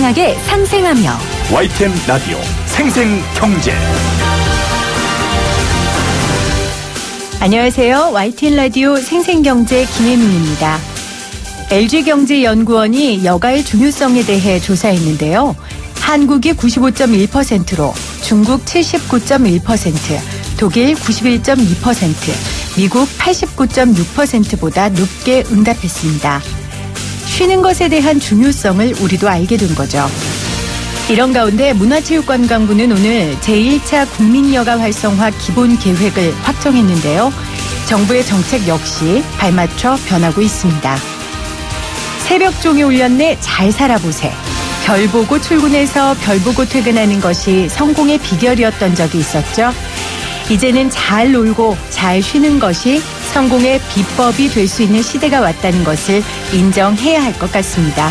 생생하게 상생하며 YTN 라디오 생생경제. 안녕하세요. YTN 라디오 생생경제 김혜민입니다. LG경제연구원이 여가의 중요성에 대해 조사했는데요. 한국이 95.1%로 중국 79.1%, 독일 91.2%, 미국 89.6%보다 높게 응답했습니다. 쉬는 것에 대한 중요성을 우리도 알게 된 거죠. 이런 가운데 문화체육관광부는 오늘 제1차 국민여가 활성화 기본계획을 확정했는데요. 정부의 정책 역시 발맞춰 변하고 있습니다. 새벽종이 울렸네 잘 살아보세. 별 보고 출근해서 별 보고 퇴근하는 것이 성공의 비결이었던 적이 있었죠. 이제는 잘 놀고 잘 쉬는 것이 성공의 비법이 될 수 있는 시대가 왔다는 것을 인정해야 할 것 같습니다.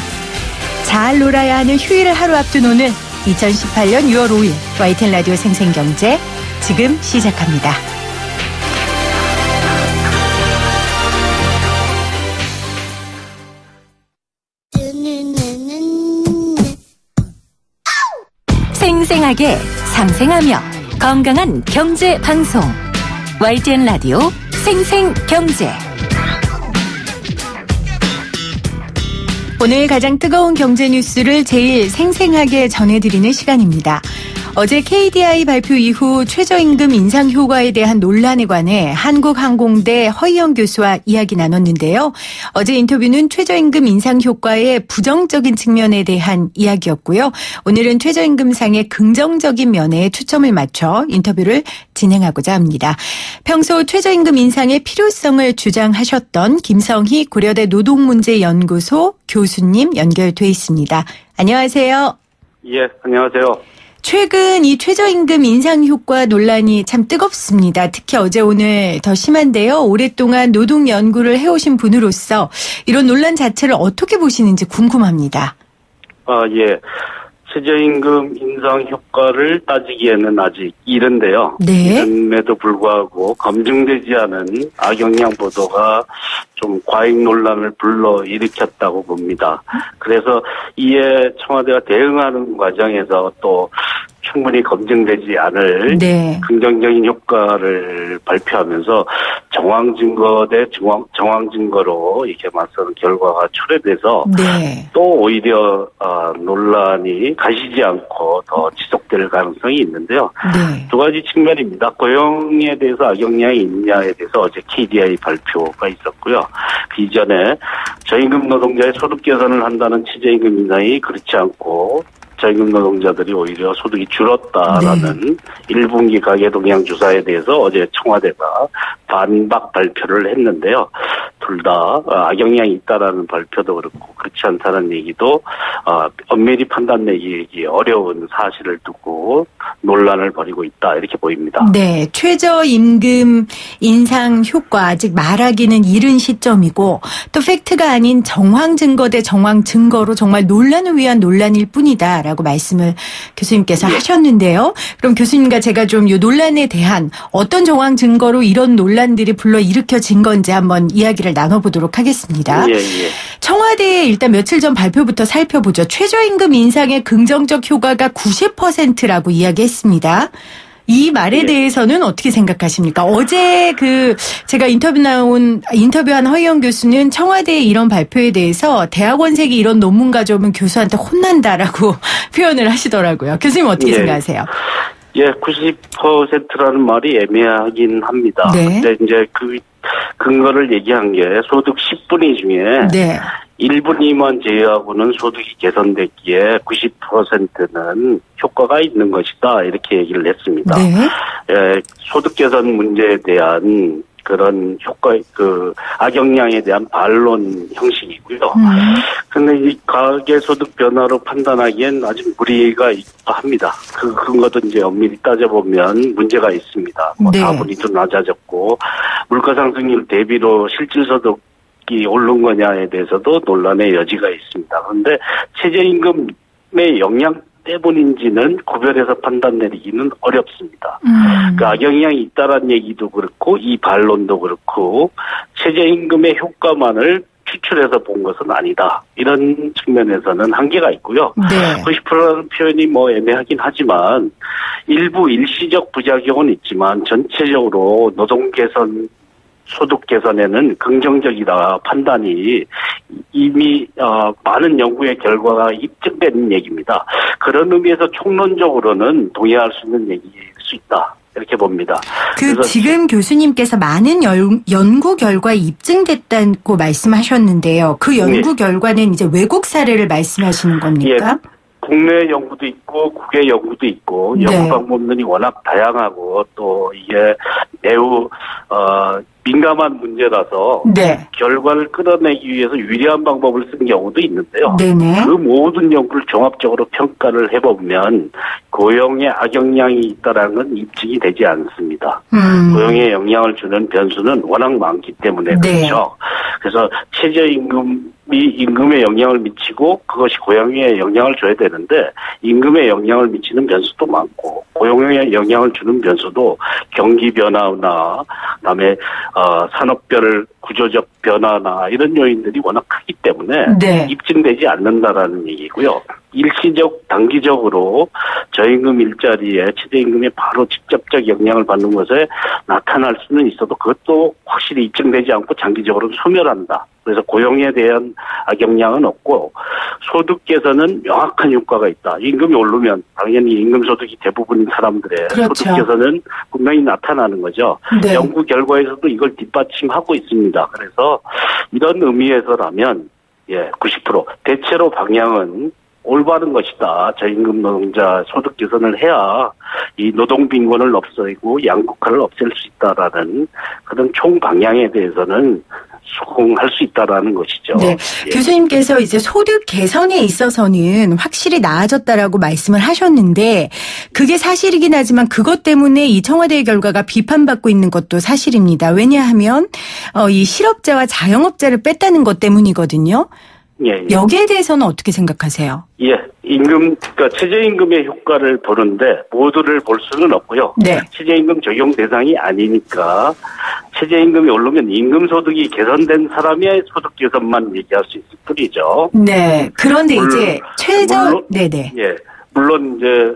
잘 놀아야 하는 휴일을 하루 앞둔 오늘 2018년 6월 5일 YTN 라디오 생생경제 지금 시작합니다. 생생하게 상생하며 건강한 경제 방송 YTN 라디오 생생경제. 오늘 가장 뜨거운 경제 뉴스를 제일 생생하게 전해드리는 시간입니다. 어제 KDI 발표 이후 최저임금 인상 효과에 대한 논란에 관해 한국항공대 허희영 교수와 이야기 나눴는데요. 어제 인터뷰는 최저임금 인상 효과의 부정적인 측면에 대한 이야기였고요. 오늘은 최저임금상의 긍정적인 면에 초점을 맞춰 인터뷰를 진행하고자 합니다. 평소 최저임금 인상의 필요성을 주장하셨던 김성희 고려대 노동문제연구소 교수님 연결돼 있습니다. 안녕하세요. 예, 안녕하세요. 최근 이 최저임금 인상 효과 논란이 참 뜨겁습니다. 특히 어제 오늘 더 심한데요. 오랫동안 노동 연구를 해오신 분으로서 이런 논란 자체를 어떻게 보시는지 궁금합니다. 예. 최저임금 인상 효과를 따지기에는 아직 이른데요. 네. 이름에도 불구하고 검증되지 않은 악영향 보도가 좀 과잉 논란을 불러일으켰다고 봅니다. 그래서 이에 청와대가 대응하는 과정에서 또 충분히 검증되지 않을 네. 긍정적인 효과를 발표하면서 정황 증거 대 정황 증거로 이렇게 맞서는 결과가 초래돼서 네. 또 오히려 논란이 가시지 않고 더 지속될 가능성이 있는데요. 네. 두 가지 측면입니다. 고용에 대해서 악영향이 있느냐에 대해서 어제 KDI 발표가 있었고요. 그 이전에 저임금 노동자의 소득 개선을 한다는 최저임금 인상이 그렇지 않고 저임금 노동자들이 오히려 소득이 줄었다라는 1분기 가계 동향 조사에 대해서 어제 청와대가 반박 발표를 했는데요. 둘 다 악영향이 있다라는 발표도 그렇고 그렇지 않다는 얘기도 엄밀히 판단내기 어려운 사실을 두고 논란을 벌이고 있다 이렇게 보입니다. 네, 최저임금 인상 효과 아직 말하기는 이른 시점이고 또 팩트가 아닌 정황 증거 대 정황 증거로 정말 논란을 위한 논란일 뿐이다라고 말씀을 교수님께서 하셨는데요. 그럼 교수님과 제가 좀 이 논란에 대한 어떤 정황 증거로 이런 논란들이 불러일으켜진 건지 한번 이야기를 나눠보도록 하겠습니다. 예. 청와대에 일단 며칠 전 발표부터 살펴보죠. 최저임금 인상의 긍정적 효과가 90%라고 이야기했습니다. 이 말에 대해서는 어떻게 생각하십니까? 어제 제가 인터뷰한 허희영 교수는 청와대의 이런 발표에 대해서 대학원생이 이런 논문 가져오면 교수한테 혼난다라고 표현을 하시더라고요. 교수님 어떻게 생각하세요? 예, 90%라는 말이 애매하긴 합니다. 네. 근데 이제 그 근거를 얘기한 게 소득 10분위 중에 네. 1분위만 제외하고는 소득이 개선됐기에 90%는 효과가 있는 것이다 이렇게 얘기를 했습니다. 네. 예, 소득 개선 문제에 대한 그런 효과, 악영향에 대한 반론 형식이고요. 근데 이 가계소득 변화로 판단하기엔 아직 무리가 있다 합니다. 그 근거도 이제 엄밀히 따져보면 문제가 있습니다. 네. 다분히도 낮아졌고, 물가 상승률 대비로 실질소득이 오른 거냐에 대해서도 논란의 여지가 있습니다. 그런데 최저임금의 영향 때문인지는 구별해서 판단 내리기는 어렵습니다. 그 악영향이 있다라는 얘기도 그렇고 이 반론도 그렇고 최저임금의 효과만을 추출해서 본 것은 아니다. 이런 측면에서는 한계가 있고요. 네. 90%라는 표현이 뭐 애매하긴 하지만 일부 일시적 부작용은 있지만 전체적으로 노동 개선, 소득 개선에는 긍정적이다 판단이 이미 많은 연구의 결과가 입증된 얘기입니다. 그런 의미에서 총론적으로는 동의할 수 있는 얘기일 수 있다. 이렇게 봅니다. 그 지금 교수님께서 많은 연구 결과에 입증됐다고 말씀하셨는데요. 그 연구 결과는 이제 외국 사례를 말씀하시는 겁니까? 예. 국내 연구도 있고 국외 연구도 있고 네. 연구 방법론이 워낙 다양하고 또 이게 매우 민감한 문제라서 네. 결과를 끌어내기 위해서 유리한 방법을 쓴 경우도 있는데요. 네네. 그 모든 연구를 종합적으로 평가를 해보면 고용에 악영향이 있다는 건 입증이 되지 않습니다. 고용에 영향을 주는 변수는 워낙 많기 때문에 네. 그렇죠. 그래서 최저임금이 임금에 영향을 미치고 그것이 고용에 영향을 줘야 되는데 임금에 영향을 미치는 변수도 많고 고용에 영향을 주는 변수도 경기 변화나 그다음에 산업별 구조적 변화나 이런 요인들이 워낙 크기 때문에 네. 입증되지 않는다라는 얘기고요. 일시적 단기적으로 저임금 일자리에 최저임금에 바로 직접적 영향을 받는 것에 나타날 수는 있어도 그것도 확실히 입증되지 않고 장기적으로는 소멸한다. 그래서 고용에 대한 악영향은 없고 소득 개선은 명확한 효과가 있다. 임금이 오르면 당연히 임금 소득이 대부분인 사람들의 그렇죠. 소득 개선은 분명히 나타나는 거죠. 네. 연구 결과에서도 이걸 뒷받침하고 있습니다. 그래서 이런 의미에서라면 90% 대체로 방향은 올바른 것이다. 저임금 노동자 소득 개선을 해야 이 노동 빈곤을 없애고 양극화를 없앨 수 있다라는 그런 총 방향에 대해서는 수긍할 수 있다라는 것이죠. 네. 예. 교수님께서 이제 소득 개선에 있어서는 확실히 나아졌다라고 말씀을 하셨는데 그게 사실이긴 하지만 그것 때문에 이 청와대의 결과가 비판받고 있는 것도 사실입니다. 왜냐하면 이 실업자와 자영업자를 뺐다는 것 때문이거든요. 예. 여기에 대해서는 어떻게 생각하세요? 예, 그러니까 최저임금의 효과를 보는데 모두를 볼 수는 없고요. 네. 최저임금 적용 대상이 아니니까 최저임금이 오르면 임금 소득이 개선된 사람의 소득 개선만 얘기할 수 있을 뿐이죠. 네. 그런데 이제 네네. 예, 물론 이제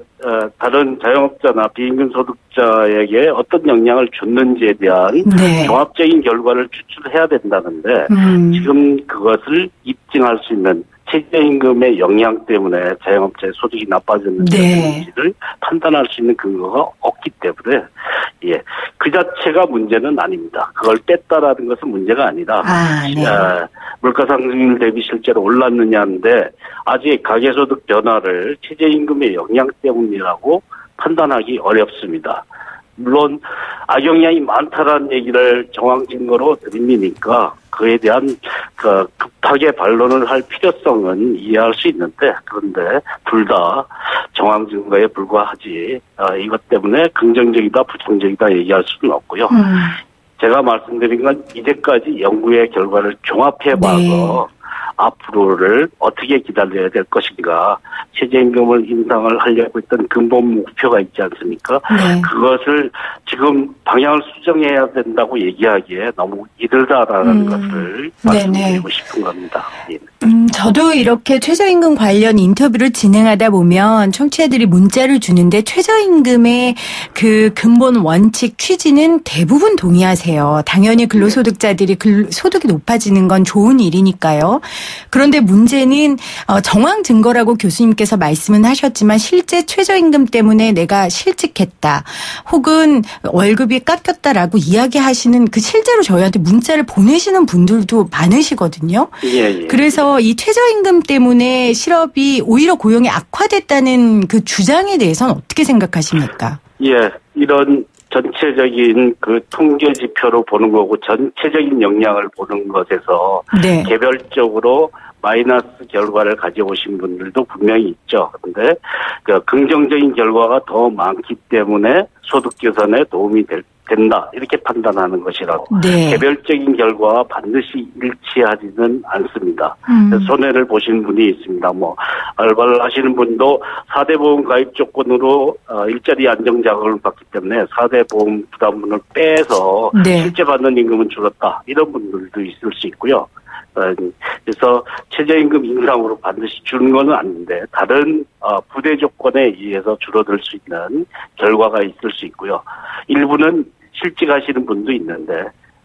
다른 자영업자나 비임금 소득자에게 어떤 영향을 줬는지에 대한 네. 종합적인 결과를 추출해야 된다는데 지금 그것을 입증할 수 있는 최저임금의 영향 때문에 자영업자의 소득이 나빠졌는지를 네. 판단할 수 있는 근거가 없기 때문에 그 자체가 문제는 아닙니다. 그걸 뺐다라는 것은 문제가 아니라 네. 물가 상승률 대비 실제로 올랐느냐인데 아직 가계소득 변화를 최저임금의 영향 때문이라고 판단하기 어렵습니다. 물론 악영향이 많다라는 얘기를 정황 증거로 드립니까 그에 대한 급하게 반론을 할 필요성은 이해할 수 있는데 그런데 둘 다 정황 증거에 불과하지 이것 때문에 긍정적이다 부정적이다 얘기할 수는 없고요. 제가 말씀드린 건 이제까지 연구의 결과를 종합해봐서 네. 앞으로를 어떻게 기다려야 될 것인가. 최저임금을 인상을 하려고 했던 근본 목표가 있지 않습니까? 네. 그것을 지금 방향을 수정해야 된다고 얘기하기에 너무 이르다라는 것을 말씀드리고 싶은 겁니다. 예. 저도 이렇게 최저임금 관련 인터뷰를 진행하다 보면 청취자들이 문자를 주는데 최저임금의 그 근본 원칙 취지는 대부분 동의하세요. 당연히 근로소득자들이 소득이 높아지는 건 좋은 일이니까요. 그런데 문제는 정황 증거라고 교수님께서 말씀은 하셨지만 실제 최저임금 때문에 내가 실직했다 혹은 월급이 깎였다라고 이야기하시는 그 실제로 저희한테 문자를 보내시는 분들도 많으시거든요. 예. 그래서 이 최저임금 때문에 실업이 오히려 고용이 악화됐다는 그 주장에 대해서는 어떻게 생각하십니까? 예, 이런 전체적인 그 통계 지표로 보는 거고 전체적인 영향을 보는 것에서 네. 개별적으로 마이너스 결과를 가져오신 분들도 분명히 있죠. 그런데 그 긍정적인 결과가 더 많기 때문에 소득 개선에 도움이 된다 이렇게 판단하는 것이라고. 네. 개별적인 결과와 반드시 일치하지는 않습니다. 손해를 보신 분이 있습니다. 알바를 하시는 분도 4대 보험 가입 조건으로 일자리 안정 자금을 받기 때문에 4대 보험 부담분을 빼서 네. 실제 받는 임금은 줄었다. 이런 분들도 있을 수 있고요. 그래서 최저임금 인상으로 반드시 주는 건 아닌데 다른 부대 조건에 의해서 줄어들 수 있는 결과가 있을 수 있고요. 일부는 실직하시는 분도 있는데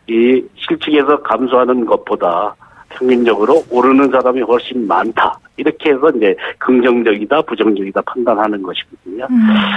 이 실직에서 감소하는 것보다 평균적으로 오르는 사람이 훨씬 많다. 이렇게 해서 이제 긍정적이다, 부정적이다 판단하는 것이거든요.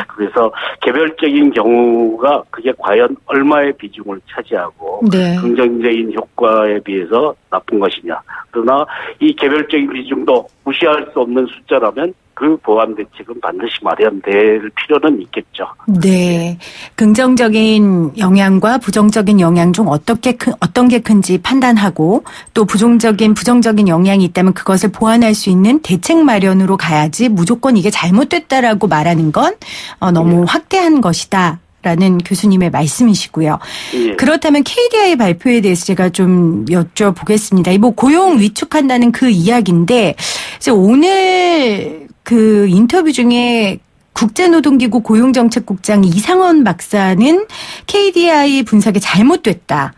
그래서 개별적인 경우가 그게 과연 얼마의 비중을 차지하고 네. 긍정적인 효과에 비해서 나쁜 것이냐. 그러나 이 개별적인 비중도 무시할 수 없는 숫자라면 그 보완 대책은 반드시 마련될 필요는 있겠죠. 네. 긍정적인 영향과 부정적인 영향 중 어떤 게 큰지 판단하고 또 부정적인 영향이 있다면 그것을 보완할 수 있는 대책 마련으로 가야지 무조건 이게 잘못됐다라고 말하는 건 너무 확대한 것이다. 라는 교수님의 말씀이시고요. 예. 그렇다면 KDI 발표에 대해서 제가 좀 여쭤보겠습니다. 뭐 고용 위축한다는 그 이야기인데 이제 오늘 그 인터뷰 중에 국제노동기구 고용정책국장 이상원 박사는 KDI 분석이 잘못됐다.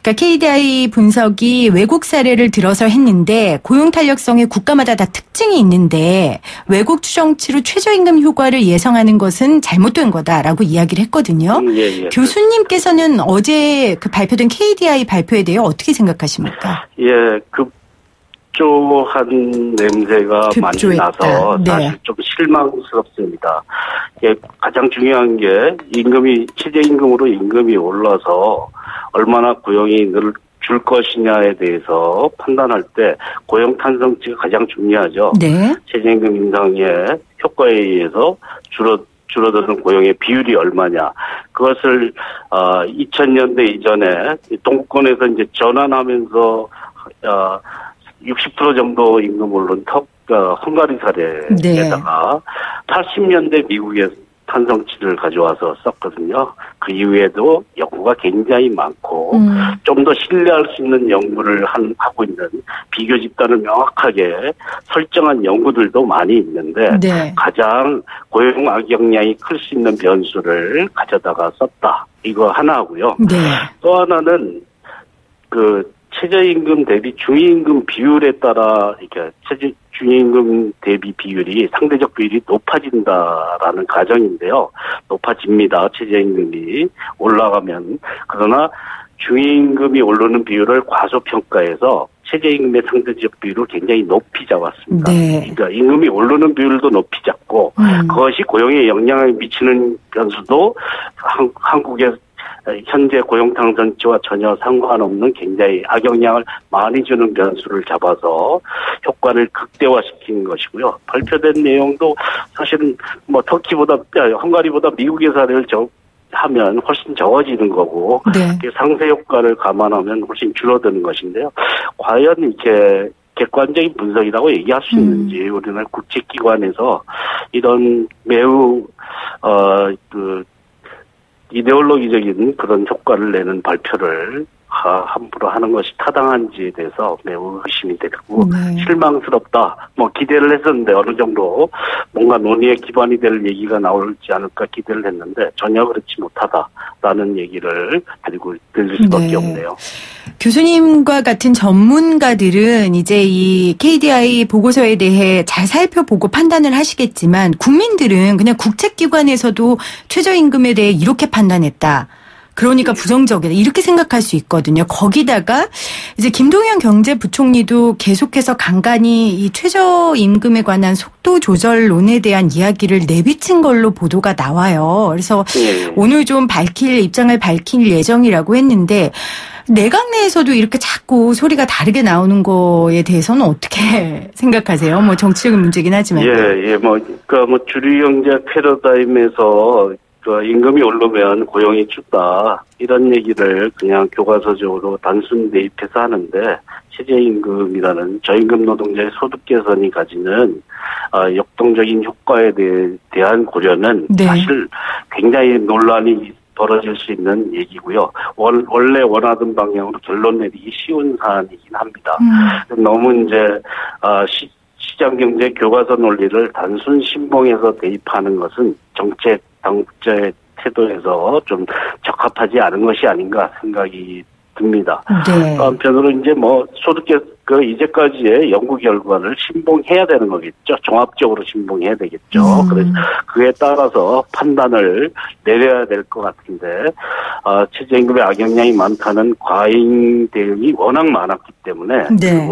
그러니까 KDI 분석이 외국 사례를 들어서 했는데 고용 탄력성에 국가마다 다 특징이 있는데 외국 추정치로 최저임금 효과를 예상하는 것은 잘못된 거다라고 이야기를 했거든요. 예. 교수님께서는 어제 그 발표된 KDI 발표에 대해 어떻게 생각하십니까? 예, 급조한 냄새가 많이 급조했다. 나서 네. 사실 좀 실망스럽습니다. 예, 가장 중요한 게 최저임금으로 임금이 올라서 얼마나 고용이 줄 것이냐에 대해서 판단할 때 고용 탄성치가 가장 중요하죠. 네. 최저임금 인상의 효과에 의해서 줄어드는 고용의 비율이 얼마냐. 그것을 2000년대 이전에 동권에서 이제 전환하면서 60% 정도 임금 오른 헝가리 사례에다가 80년대 미국의 탄성치를 가져와서 썼거든요. 그 이후에도 연구가 굉장히 많고 좀 더 신뢰할 수 있는 연구를 하고 있는 비교 집단을 명확하게 설정한 연구들도 많이 있는데 네. 가장 고용 악영향이 클 수 있는 변수를 가져다가 썼다. 이거 하나고요. 네. 또 하나는 최저임금 대비 중위임금 비율에 따라 이렇게 중위임금 대비 비율이 상대적 비율이 높아진다라는 가정인데요. 높아집니다. 최저임금이 올라가면. 그러나 중위임금이 오르는 비율을 과소평가해서 최저임금의 상대적 비율을 굉장히 높이 잡았습니다. 네. 그러니까 임금이 오르는 비율도 높이 잡고 그것이 고용에 영향을 미치는 변수도 한국의 현재 고용 탄성치와 전혀 상관없는 굉장히 악영향을 많이 주는 변수를 잡아서 효과를 극대화시킨 것이고요. 발표된 내용도 사실은 헝가리보다 미국의 사례를 하면 훨씬 적어지는 거고 네. 상세 효과를 감안하면 훨씬 줄어드는 것인데요. 과연 이렇게 객관적인 분석이라고 얘기할 수 있는지 우리는 국제기관에서 이런 매우 이데올로기적인 그런 효과를 내는 발표를 함부로 하는 것이 타당한지에 대해서 매우 의심이 되고 네. 실망스럽다. 기대를 했었는데 어느 정도 뭔가 논의의 기반이 될 얘기가 나올지 않을까 기대를 했는데 전혀 그렇지 못하다라는 얘기를 들을 수밖에 네. 없네요. 교수님과 같은 전문가들은 이제 이 KDI 보고서에 대해 잘 살펴보고 판단을 하시겠지만 국민들은 그냥 국책기관에서도 최저임금에 대해 이렇게 판단했다. 그러니까 부정적이다. 이렇게 생각할 수 있거든요. 거기다가 이제 김동연 경제부총리도 계속해서 간간히 이 최저임금에 관한 속도 조절론에 대한 이야기를 내비친 걸로 보도가 나와요. 그래서 오늘 좀 입장을 밝힐 예정이라고 했는데 내각 내에서도 이렇게 자꾸 소리가 다르게 나오는 거에 대해서는 어떻게 생각하세요? 정치적인 문제긴 하지만. 주류 경제 패러다임에서 임금이 오르면 고용이 춥다. 이런 얘기를 그냥 교과서적으로 단순 대입해서 하는데 최저임금이라는 저임금 노동자의 소득 개선이 가지는 역동적인 효과에 대한 고려는 네. 사실 굉장히 논란이 벌어질 수 있는 얘기고요. 원래 원하던 방향으로 결론 내리기 쉬운 사안이긴 합니다. 너무 이제 시장경제 교과서 논리를 단순 신봉해서 대입하는 것은 당국자의 태도에서 좀 적합하지 않은 것이 아닌가 생각이 듭니다. 네. 한편으로 이제 소득 그 이제까지의 연구 결과를 신봉해야 되는 거겠죠. 종합적으로 신봉해야 되겠죠. 그래서 그에 따라서 판단을 내려야 될 것 같은데 최저임금의 악영향이 많다는 과잉 대응이 워낙 많았기 때문에 네.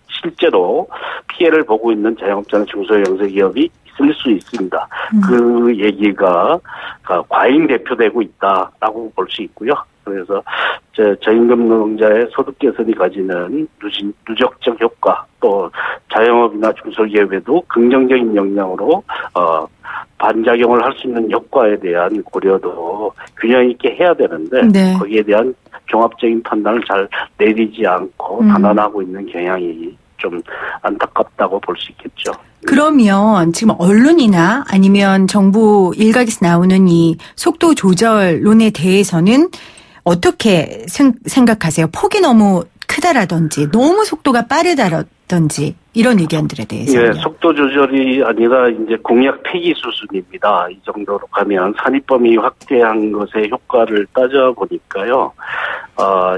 실제로 피해를 보고 있는 자영업자나 중소형제기업이 있을 수 있습니다. 그 얘기가 과잉 대표되고 있다라고 볼 수 있고요. 그래서 저임금 노동자의 소득 개선이 가지는 누적적 효과 또 자영업이나 중소기업에도 긍정적인 영향으로 반작용을 할 수 있는 효과에 대한 고려도 균형 있게 해야 되는데 네. 거기에 대한 종합적인 판단을 잘 내리지 않고 단언하고 있는 경향이 좀 안타깝다고 볼 수 있겠죠. 그러면 지금 언론이나 아니면 정부 일각에서 나오는 이 속도 조절론에 대해서는 어떻게 생각하세요? 폭이 너무 크다라든지 너무 속도가 빠르다라든지 이런 의견들에 대해서요. 예, 속도 조절이 아니라 이제 공약 폐기 수준입니다. 이 정도로 가면 산입 범위 확대한 것의 효과를 따져보니까요.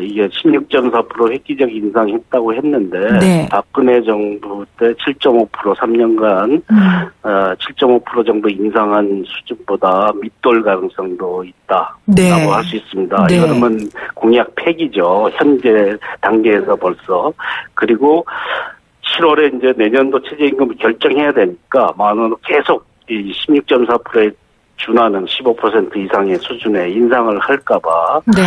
이게 16.4% 획기적 인상했다고 했는데 네. 박근혜 정부 때 7.5% 3년간 7.5% 정도 인상한 수준보다 밑돌 가능성도 있다라고 네. 할 수 있습니다. 네. 이거는 공약 폐기죠. 현재 단계에서 벌써. 그리고 7월에 이제 내년도 최저임금을 결정해야 되니까 만원으로 계속 이 16.4%에 준하는 15% 이상의 수준의 인상을 할까봐 네.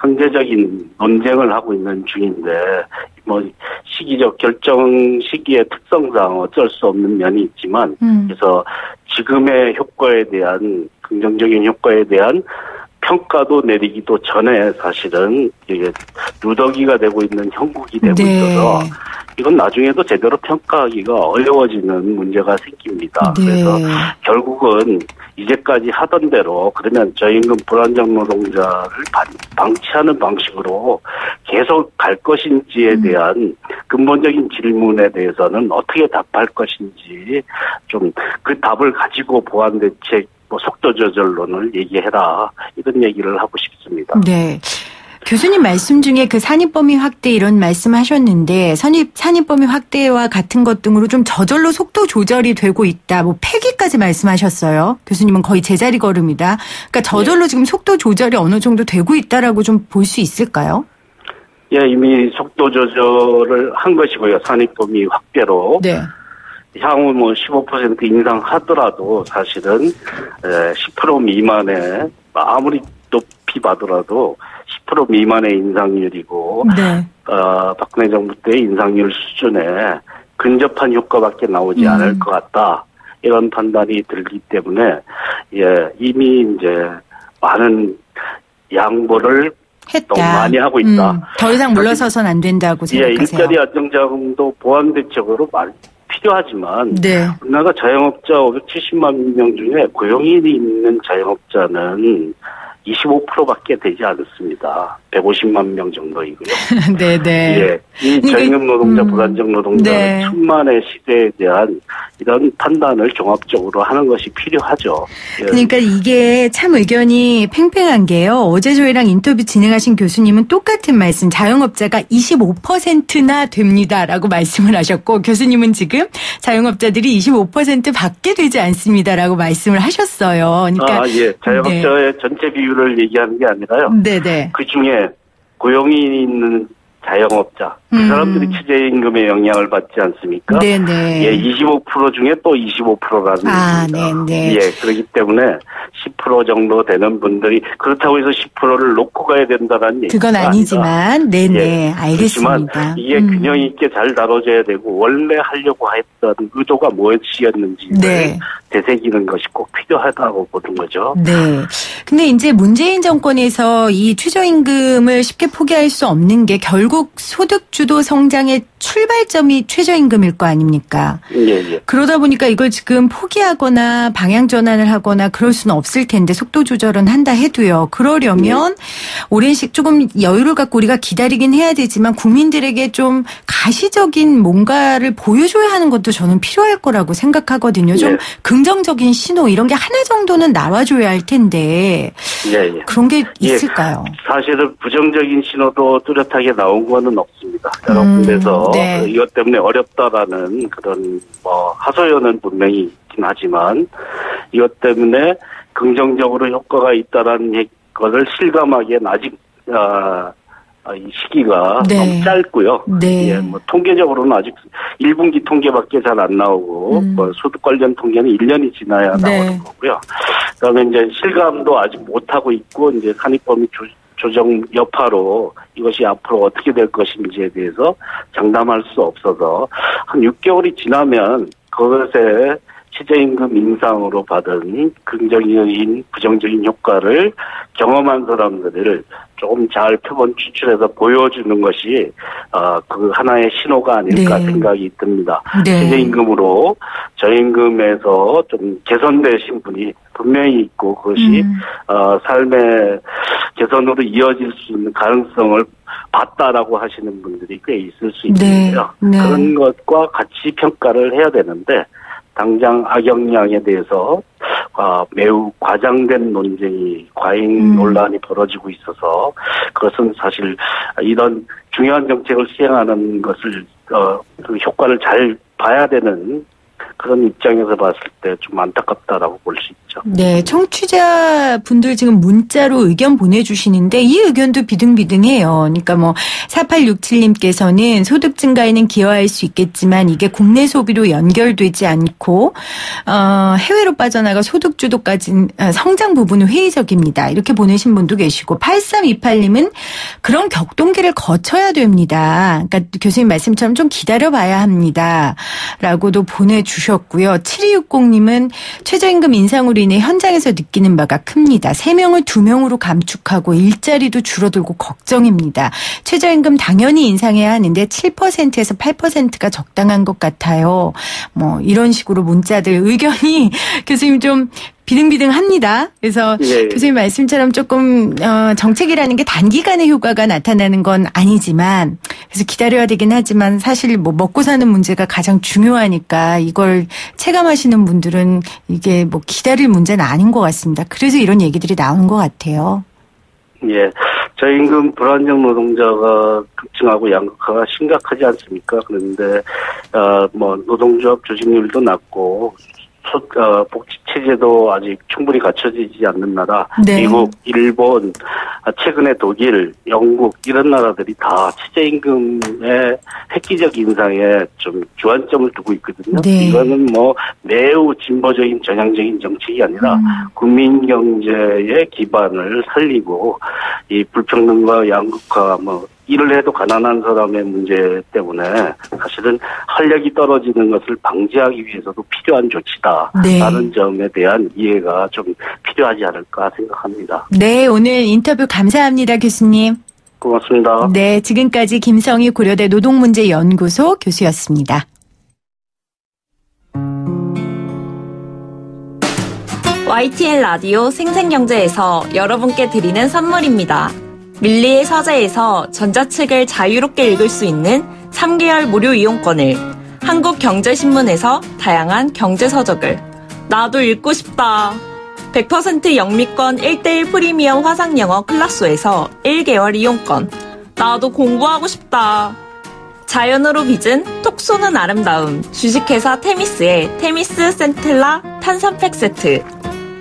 선제적인 논쟁을 하고 있는 중인데 뭐 시기적 결정 시기의 특성상 어쩔 수 없는 면이 있지만 그래서 지금의 효과에 대한 긍정적인 효과에 대한 평가도 내리기도 전에 사실은 이게 누더기가 되고 있는 형국이 되고 네. 있어서 이건 나중에도 제대로 평가하기가 어려워지는 문제가 생깁니다. 네. 그래서 결국은 이제까지 하던 대로 그러면 저임금 불안정 노동자를 방치하는 방식으로 계속 갈 것인지에 대한 근본적인 질문에 대해서는 어떻게 답할 것인지 좀 그 답을 가지고 보완 대책 속도 조절론을 얘기해라 이런 얘기를 하고 싶습니다. 네. 교수님 말씀 중에 그 산입범위 확대 이런 말씀하셨는데 산입범위 확대와 같은 것 등으로 좀 저절로 속도 조절이 되고 있다. 뭐 폐기까지 말씀하셨어요. 교수님은 거의 제자리 걸음이다. 그러니까 저절로 지금 속도 조절이 어느 정도 되고 있다라고 좀 볼 수 있을까요? 예, 이미 속도 조절을 한 것이고요. 산입범위 확대로. 네. 향후 뭐 15% 인상하더라도 사실은 10% 미만의 아무리 높이 봐더라도 10% 미만의 인상률이고 네. 박근혜 정부 때 인상률 수준에 근접한 효과밖에 나오지 않을 것 같다. 이런 판단이 들기 때문에 이미 이제 많은 양보를 했다. 너무 많이 하고 있다. 더 이상 물러서선 안 된다고 생각하세요? 일자리 안정자금도 보완 대책으로 많이 필요하지만 네. 우리나라 자영업자 570만 명 중에 고용이 있는 자영업자는 25%밖에 되지 않습니다. 150만 명 정도이고요. 네네. 예, 이 저임금 노동자, 불안정 노동자 네. 천만의 시대에 대한 이런 판단을 종합적으로 하는 것이 필요하죠. 예. 그러니까 이게 참 의견이 팽팽한 게요. 어제 저희랑 인터뷰 진행하신 교수님은 똑같은 말씀, 자영업자가 25%나 됩니다라고 말씀을 하셨고, 교수님은 지금 자영업자들이 25% 밖에 되지 않습니다라고 말씀을 하셨어요. 그러니까 자영업자의 전체 비율을 얘기하는 게 아니라요. 네네. 그 중에 고용이 있는 자영업자, 그 사람들이 최저임금의 영향을 받지 않습니까? 네네. 예, 25% 중에 또 25%라는 얘기입니다. 네네. 예, 그렇기 때문에 10% 정도 되는 분들이 그렇다고 해서 10%를 놓고 가야 된다는 얘기가 그건 아니지만, 네네, 예, 알겠습니다. 그렇지만 이게 균형 있게 잘 다뤄져야 되고 원래 하려고 했던 의도가 무엇이었는지 네. 되새기는 것이 꼭 필요하다고 보는 거죠. 네. 근데 이제 문재인 정권에서 이 최저임금을 쉽게 포기할 수 없는 게 결국 소득주도 성장의 출발점이 최저임금일 거 아닙니까? 예. 그러다 보니까 이걸 지금 포기하거나 방향 전환을 하거나 그럴 수는 없을 텐데 속도 조절은 한다 해도요. 그러려면 오랜 시간 조금 여유를 갖고 우리가 기다리긴 해야 되지만 국민들에게 좀 가시적인 뭔가를 보여줘야 하는 것도 저는 필요할 거라고 생각하거든요. 좀 긍정적인 신호 이런 게 하나 정도는 나와줘야 할 텐데 그런 게 있을까요? 사실은 부정적인 신호도 뚜렷하게 나온 거는 없습니다. 여러 군데서 네. 이것 때문에 어렵다라는 그런 하소연은 분명히 있긴 하지만 이것 때문에 긍정적으로 효과가 있다라는 것을 실감하기엔 아직 이 시기가 네. 너무 짧고요. 네. 예, 통계적으로는 아직 1분기 통계밖에 잘 안 나오고 소득 관련 통계는 1년이 지나야 네. 나오는 거고요. 그다음에 이제 실감도 아직 못 하고 있고 이제 산입범위 조정 여파로 이것이 앞으로 어떻게 될 것인지에 대해서 장담할 수 없어서 한 6개월이 지나면 그것에 최저임금 인상으로 받은 긍정적인 부정적인 효과를 경험한 사람들을 조금 잘 표본 추출해서 보여주는 것이 그 하나의 신호가 아닐까 네. 생각이 듭니다. 네. 최저임금으로 저임금에서 좀 개선되신 분이 분명히 있고 그것이 삶의 개선으로 이어질 수 있는 가능성을 봤다라고 하시는 분들이 꽤 있을 수 있는데요. 네. 네. 그런 것과 같이 평가를 해야 되는데 당장 악영향에 대해서 매우 과장된 논쟁이 과잉 논란이 벌어지고 있어서 그것은 사실 이런 중요한 정책을 시행하는 것을 그 효과를 잘 봐야 되는 그런 입장에서 봤을 때 좀 안타깝다라고 볼 수 있죠. 네, 청취자분들 지금 문자로 의견 보내주시는데 이 의견도 비등비등해요. 그러니까 4867님께서는 소득 증가에는 기여할 수 있겠지만 이게 국내 소비로 연결되지 않고 해외로 빠져나가 소득 주도까지 성장 부분은 회의적입니다. 이렇게 보내신 분도 계시고 8328님은 그런 격동기를 거쳐야 됩니다. 그러니까 교수님 말씀처럼 좀 기다려봐야 합니다. 라고도 보내주셨고요. 7260님은 최저임금 인상으로 인해 현장에서 느끼는 바가 큽니다. 3명을 2명으로 감축하고 일자리도 줄어들고 걱정입니다. 최저임금 당연히 인상해야 하는데 7%에서 8%가 적당한 것 같아요. 이런 식으로 문자들 의견이 교수님 좀 비등비등합니다. 그래서 네. 교수님 말씀처럼 조금 정책이라는 게 단기간에 효과가 나타나는 건 아니지만 그래서 기다려야 되긴 하지만 사실 먹고 사는 문제가 가장 중요하니까 이걸 체감하시는 분들은 이게 기다릴 문제는 아닌 것 같습니다. 그래서 이런 얘기들이 나오는 것 같아요. 예, 저임금 불안정 노동자가 급증하고 양극화가 심각하지 않습니까? 그런데 노동조합 조직률도 낮고 복지 체제도 아직 충분히 갖춰지지 않는 나라, 네. 미국, 일본, 최근에 독일, 영국 이런 나라들이 다 최저임금의 획기적 인상에 좀 주안점을 두고 있거든요. 네. 이거는 매우 진보적인 전향적인 정책이 아니라 국민 경제의 기반을 살리고 이 불평등과 양극화 일을 해도 가난한 사람의 문제 때문에 사실은 활력이 떨어지는 것을 방지하기 위해서도 필요한 조치다라는 네. 점에 대한 이해가 좀 필요하지 않을까 생각합니다. 네, 오늘 인터뷰 감사합니다, 교수님. 고맙습니다. 네, 지금까지 김성희 고려대 노동문제연구소 교수였습니다. YTN 라디오 생생경제에서 여러분께 드리는 선물입니다. 밀리의 서재에서 전자책을 자유롭게 읽을 수 있는 3개월 무료 이용권을, 한국경제신문에서 다양한 경제서적을, 나도 읽고 싶다. 100% 영미권 1:1 프리미엄 화상영어 클라소에서 1개월 이용권, 나도 공부하고 싶다. 자연으로 빚은 톡 쏘는 아름다움, 주식회사 테미스의 테미스 센텔라 탄산팩 세트,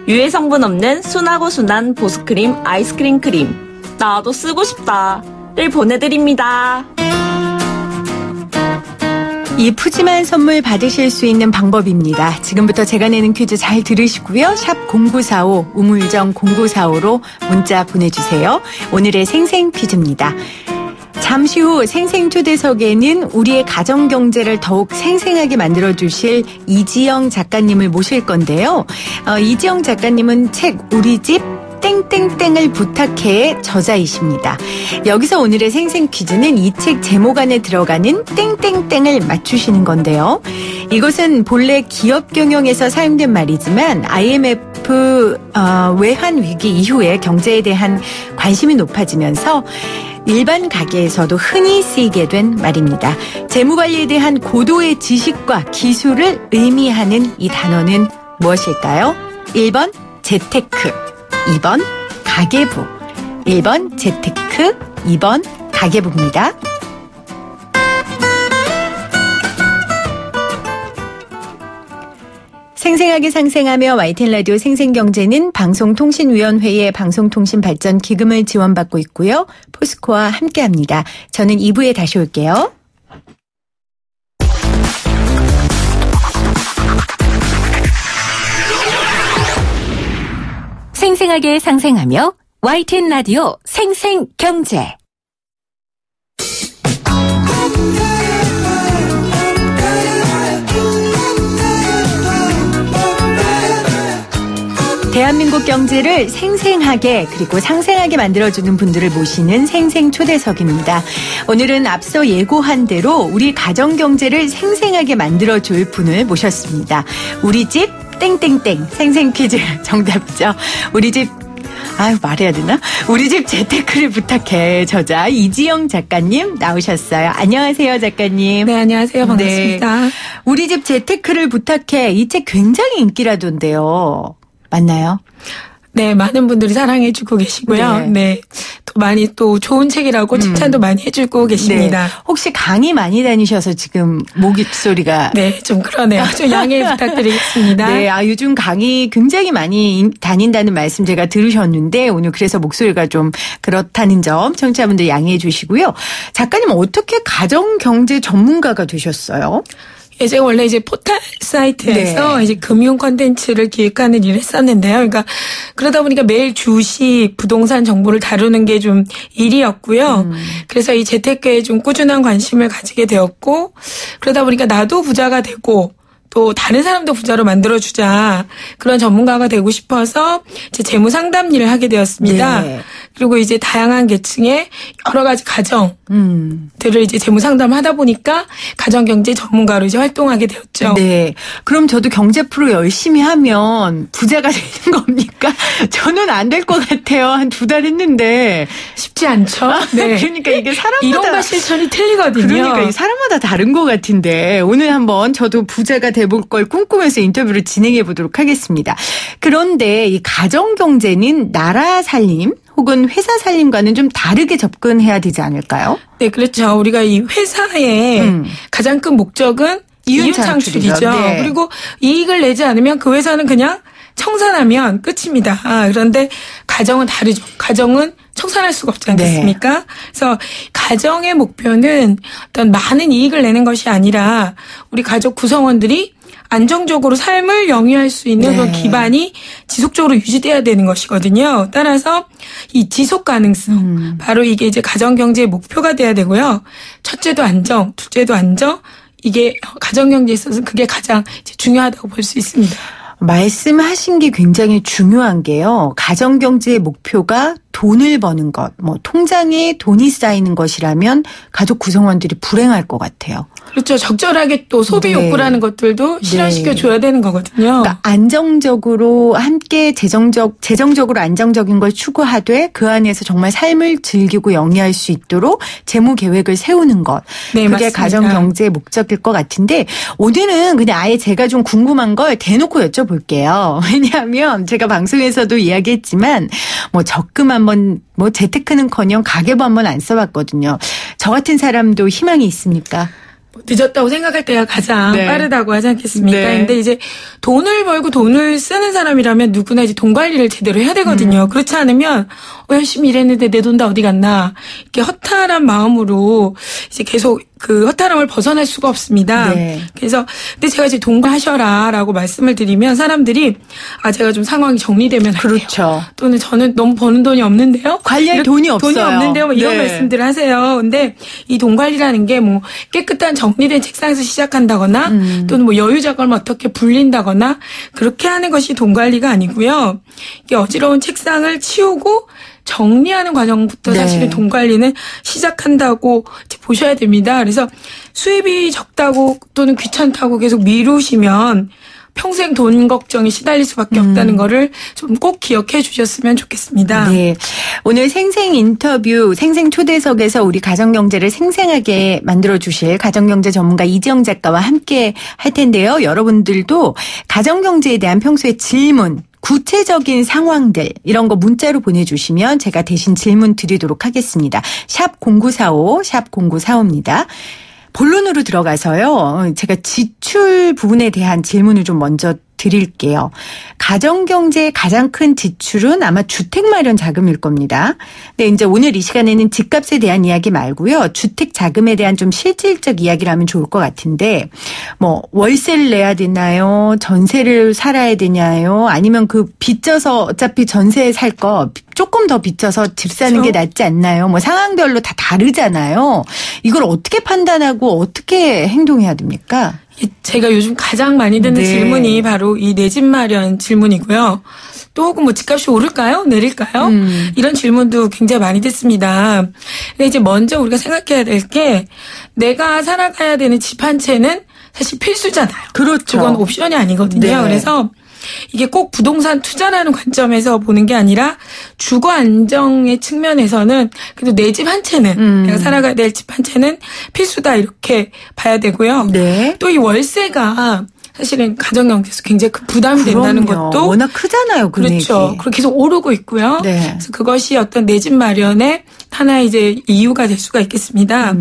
유해 성분 없는 순하고 순한 보습크림 아이스크림 크림, 나도 쓰고 싶다를 보내드립니다. 이 푸짐한 선물 받으실 수 있는 방법입니다. 지금부터 제가 내는 퀴즈 잘 들으시고요. 샵 0945 우물정 0945로 문자 보내주세요. 오늘의 생생 퀴즈입니다. 잠시 후 생생초대석에는 우리의 가정경제를 더욱 생생하게 만들어주실 이지영 작가님을 모실 건데요. 이지영 작가님은 책 우리 집 땡땡땡을 부탁해의 저자이십니다. 여기서 오늘의 생생 퀴즈는 이 책 제목 안에 들어가는 땡땡땡을 맞추시는 건데요. 이것은 본래 기업 경영에서 사용된 말이지만 IMF 외환 위기 이후에 경제에 대한 관심이 높아지면서 일반 가게에서도 흔히 쓰이게 된 말입니다. 재무관리에 대한 고도의 지식과 기술을 의미하는 이 단어는 무엇일까요? 1번 재테크, 2번 가계부, 1번 재테크, 2번 가계부입니다. 생생하게 상생하며 YTN 라디오 생생경제는 방송통신위원회의 방송통신발전기금을 지원받고 있고요. 포스코와 함께합니다. 저는 2부에 다시 올게요. 생생하게 상생하며 YTN 라디오 생생경제. 대한민국 경제를 생생하게 그리고 상생하게 만들어주는 분들을 모시는 생생초대석입니다. 오늘은 앞서 예고한 대로 우리 가정경제를 생생하게 만들어줄 분을 모셨습니다. 우리 집 땡땡땡 생생퀴즈 정답이죠. 우리 집 말해야 되나? 우리 집 재테크를 부탁해 저자 이지영 작가님 나오셨어요. 안녕하세요, 작가님. 네, 안녕하세요. 반갑습니다. 네. 우리 집 재테크를 부탁해 이 책 굉장히 인기라던데요. 맞나요? 네, 많은 분들이 사랑해주고 계시고요. 네. 또 많이 또 좋은 책이라고 칭찬도 많이 해주고 계십니다. 네. 혹시 강의 많이 다니셔서 지금 목소리가. 네, 좀 그러네요. 좀 양해 부탁드리겠습니다. 네, 요즘 강의 굉장히 많이 다닌다는 말씀 제가 들으셨는데 오늘 그래서 목소리가 좀 그렇다는 점 청취자분들 양해해 주시고요. 작가님 어떻게 가정경제 전문가가 되셨어요? 제가 원래 이제 포털 사이트에서 이제 금융 콘텐츠를 기획하는 일을 했었는데요. 그러니까 그러다 보니까 매일 주식, 부동산 정보를 다루는 게 좀 일이었고요. 그래서 이 재테크에 좀 꾸준한 관심을 가지게 되었고, 그러다 보니까 나도 부자가 되고, 또 다른 사람도 부자로 만들어주자 그런 전문가가 되고 싶어서 이제 재무 상담 일을 하게 되었습니다. 네. 그리고 이제 다양한 계층의 여러 가지 가정들을 이제 재무 상담을 하다 보니까 가정경제 전문가로 이제 활동하게 되었죠. 네. 그럼 저도 경제 프로 열심히 하면 부자가 되는 겁니까? 저는 안 될 것 같아요. 한 2달 했는데. 쉽지 않죠. 네. 그러니까 이게 사람마다. 이론과 실천이 틀리거든요. 그러니까 사람마다 다른 것 같은데 오늘 한번 저도 부자가 돼볼 걸 꿈꾸면서 인터뷰를 진행해 보도록 하겠습니다. 그런데 이 가정경제는 나라 살림 혹은 회사 살림과는 좀 다르게 접근해야 되지 않을까요? 네, 그렇죠. 우리가 이 회사의 가장 큰 목적은 이윤 창출이죠. 네. 그리고 이익을 내지 않으면 그 회사는 그냥 청산하면 끝입니다. 그런데 가정은 다르죠. 가정은 청산할 수가 없지 않겠습니까? 네. 그래서 가정의 목표는 어떤 많은 이익을 내는 것이 아니라 우리 가족 구성원들이 안정적으로 삶을 영위할 수 있는 그런 기반이 지속적으로 유지돼야 되는 것이거든요. 따라서 이 지속 가능성, 바로 이게 이제 가정경제의 목표가 돼야 되고요. 첫째도 안정, 둘째도 안정, 이게 가정경제에 있어서 그게 가장 이제 중요하다고 볼 수 있습니다. 말씀하신 게 굉장히 중요한 게요. 가정경제의 목표가 돈을 버는 것, 통장에 돈이 쌓이는 것이라면 가족 구성원들이 불행할 것 같아요. 그렇죠. 적절하게 또 소비 욕구라는 것들도 실현시켜 줘야 되는 거거든요. 그러니까 안정적으로 함께 재정적으로 안정적인 걸 추구하되 그 안에서 정말 삶을 즐기고 영위할 수 있도록 재무 계획을 세우는 것. 네, 그게 맞습니다. 가정 경제의 목적일 것 같은데 오늘은 그냥 아예 제가 좀 궁금한 걸 대놓고 여쭤볼게요. 왜냐하면 제가 방송에서도 이야기했지만 적금 한번 재테크는커녕 가계부 한번 안 써봤거든요. 저 같은 사람도 희망이 있습니까? 늦었다고 생각할 때가 가장 빠르다고 하지 않겠습니까? 근데 이제 돈을 벌고 돈을 쓰는 사람이라면 누구나 이제 돈 관리를 제대로 해야 되거든요. 그렇지 않으면 열심히 일했는데 내 돈 다 어디 갔나 이렇게 허탈한 마음으로 이제 계속 그 허탈함을 벗어날 수가 없습니다. 그래서 근데 제가 이제 동거하셔라라고 말씀을 드리면 사람들이 제가 좀 상황이 정리되면 할게요. 그렇죠. 또는 저는 너무 버는 돈이 없는데요. 관리할 돈이 없어요. 돈이 없는데요. 이런 말씀들을 하세요. 근데 이 돈 관리라는 게 깨끗한 정리된 책상에서 시작한다거나 또는 여유 자금을 어떻게 불린다거나 그렇게 하는 것이 돈 관리가 아니고요. 이게 어지러운 책상을 치우고 정리하는 과정부터 사실은 돈 관리는 시작한다고 보셔야 됩니다. 그래서 수입이 적다고 또는 귀찮다고 계속 미루시면 평생 돈 걱정에 시달릴 수밖에 없다는 거를 좀 꼭 기억해 주셨으면 좋겠습니다. 네. 오늘 생생 인터뷰, 생생 초대석에서 우리 가정경제를 생생하게 만들어주실 가정경제 전문가 이지영 작가와 함께 할 텐데요. 여러분들도 가정경제에 대한 평소에 질문, 구체적인 상황들 이런 거 문자로 보내주시면 제가 대신 질문 드리도록 하겠습니다. 샵 0945, 샵 0945입니다. 본론으로 들어가서요. 제가 지출 부분에 대한 질문을 좀 먼저 드릴게요. 가정경제의 가장 큰 지출은 아마 주택 마련 자금일 겁니다. 근데 이제 오늘 이 시간에는 집값에 대한 이야기 말고요. 주택 자금에 대한 좀 실질적 이야기를 하면 좋을 것 같은데 뭐 월세를 내야 되나요? 전세를 살아야 되냐요? 아니면 그 빚져서 어차피 전세에 살 거 조금 더 빚져서 집 사는 게 낫지 않나요? 뭐 상황별로 다 다르잖아요. 이걸 어떻게 판단하고 어떻게 행동해야 됩니까? 제가 요즘 가장 많이 듣는 질문이 바로 이 내 집 마련 질문이고요. 또 혹은 뭐 집값이 오를까요? 내릴까요? 이런 질문도 굉장히 많이 듣습니다. 근데 이제 먼저 우리가 생각해야 될 게 내가 살아가야 되는 집 한 채는 사실 필수잖아요. 그렇죠. 그건 옵션이 아니거든요. 네. 그래서 이게 꼭 부동산 투자라는 관점에서 보는 게 아니라 주거 안정의 측면에서는 그래도 내 집 한 채는 내가 살아가야 될 집 한 채는 필수다 이렇게 봐야 되고요. 네. 또 이 월세가 사실은 가정경제에서 굉장히 큰 부담이 된다는 것도 워낙 크잖아요. 금액이. 그렇죠. 그리고 계속 오르고 있고요. 네. 그래서 그것이 어떤 내 집 마련의 하나의 이제 이유가 될 수가 있겠습니다.